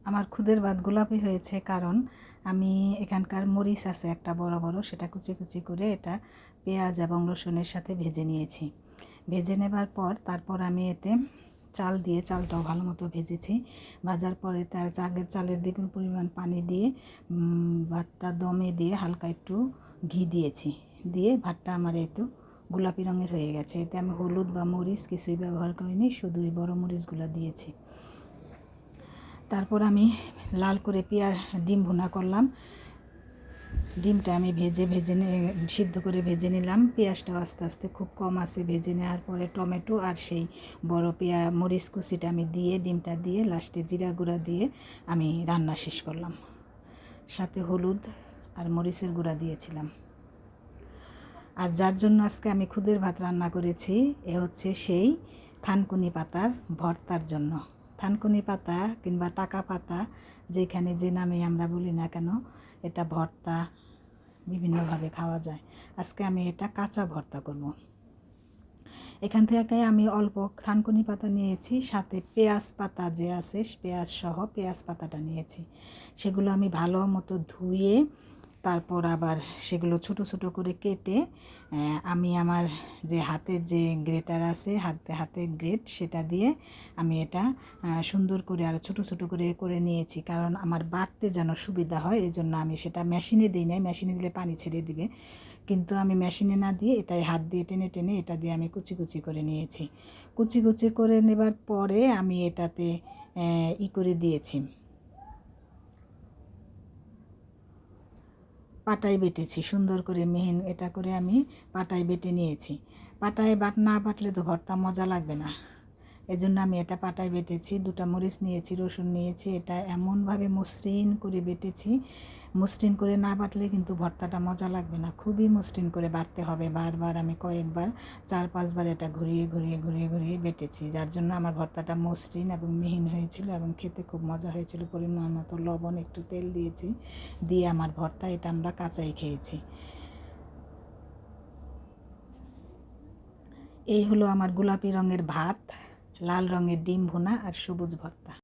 আমার খুদের ভাত গোলাপি হয়েছে কারণ আমি এখানকার মরিচ আছে একটা বড় বড়, সেটা কুচি কুচি করে এটা পেঁয়াজ এবং রসুনের সাথে ভেজে নিয়েছি। ভেজে নেবার পর তারপর আমি এতে চাল দিয়ে, চালটাও ভালো মতো ভেজেছি। ভাজার পরে তার চালের দ্বিগুণ পরিমাণ পানি দিয়ে ভাতটা দমে দিয়ে হালকা একটু ঘি দিয়েছি। দিয়ে ভাতটা আমার একটু গোলাপি রঙের হয়ে গেছে। এতে আমি হলুদ বা মরিচ কিছুই ব্যবহার করিনি, শুধু এই বড় মরিচগুলো দিয়েছি। তারপর আমি লাল করে ডিম ভুনা করলাম। ডিমটা আমি সিদ্ধ করে ভেজে নিলাম। পেঁয়াজটাও আস্তে আস্তে খুব কম আছে ভেজে নেওয়ার পরে টমেটো আর সেই বড় মরিচ কুচিটা আমি দিয়ে, ডিমটা দিয়ে, লাস্টে জিরা গুঁড়া দিয়ে আমি রান্না শেষ করলাম। সাথে হলুদ আর মরিচের গুঁড়া দিয়েছিলাম। আর যার জন্য আজকে আমি খুদের ভাত রান্না করেছি এ হচ্ছে সেই থানকুনি পাতার ভর্তার জন্য। থানকুনি পাতা কিংবা টাকা পাতা, যেখানে যে নামে আমরা বলি না কেন, এটা ভর্তা বিভিন্নভাবে খাওয়া যায়। আজকে আমি এটা কাঁচা ভর্তা করব। এখান থেকে আমি অল্প থানকুনি পাতা নিয়েছি, সাথে পেঁয়াজ পাতা যে আছে পেঁয়াজ সহ পেঁয়াজ পাতাটা নিয়েছি। সেগুলো আমি ভালো মতো ধুয়ে তারপর আবার সেগুলো ছোট ছোট করে কেটে আমি আমার যে হাতের যে গ্রেটার আছে, হাতের গ্রেট, সেটা দিয়ে আমি এটা সুন্দর করে আর ছোট ছোট করে করে নিয়েছি। কারণ আমার বাটতে যেন সুবিধা হয়, এই জন্য আমি সেটা মেশিনে দিই নাই। মেশিনে দিলে পানি ছেড়ে দিবে, কিন্তু আমি মেশিনে না দিয়ে এটাই হাত দিয়ে টেনে টেনে এটা দিয়ে আমি কুচি কুচি করে নিয়েছি। কুচি কুচি করে নেবার পরে আমি এটাতে করে দিয়েছি, পাটায় বেটেছি সুন্দর করে মিহিন এটা করে আমি পাটায় বেটে নিয়েছি। পাটায় না বাটলে তো ভর্তা মজা লাগবে না, এজন্য আমি এটা পাটায় বেটেছি। 2টা মরিচ নিয়েছি, রসুন নিয়েছি, এটা এমনভাবে মসৃণ করে বেটেছি। মসৃণ করে না বাটলে কিন্তু ভর্তাটা মজা লাগবে না, খুবই মসৃণ করে বাটতে হবে। বারবার আমি কয়েকবার 4-5 বার এটা ঘুরিয়ে ঘুরিয়ে ঘুরিয়ে ঘুরিয়ে বেটেছি, যার জন্য আমার ভর্তাটা মসৃণ এবং মিহিন হয়েছিল এবং খেতে খুব মজা হয়েছিল। পরিমাণ মতো লবণ, একটু তেল দিয়েছি, দিয়ে আমার ভর্তা এটা আমরা কাঁচাই খেয়েছি। এই হলো আমার গোলাপি রঙের ভাত, লাল রঙের ডিম ভুনা আর সবুজ ভর্তা।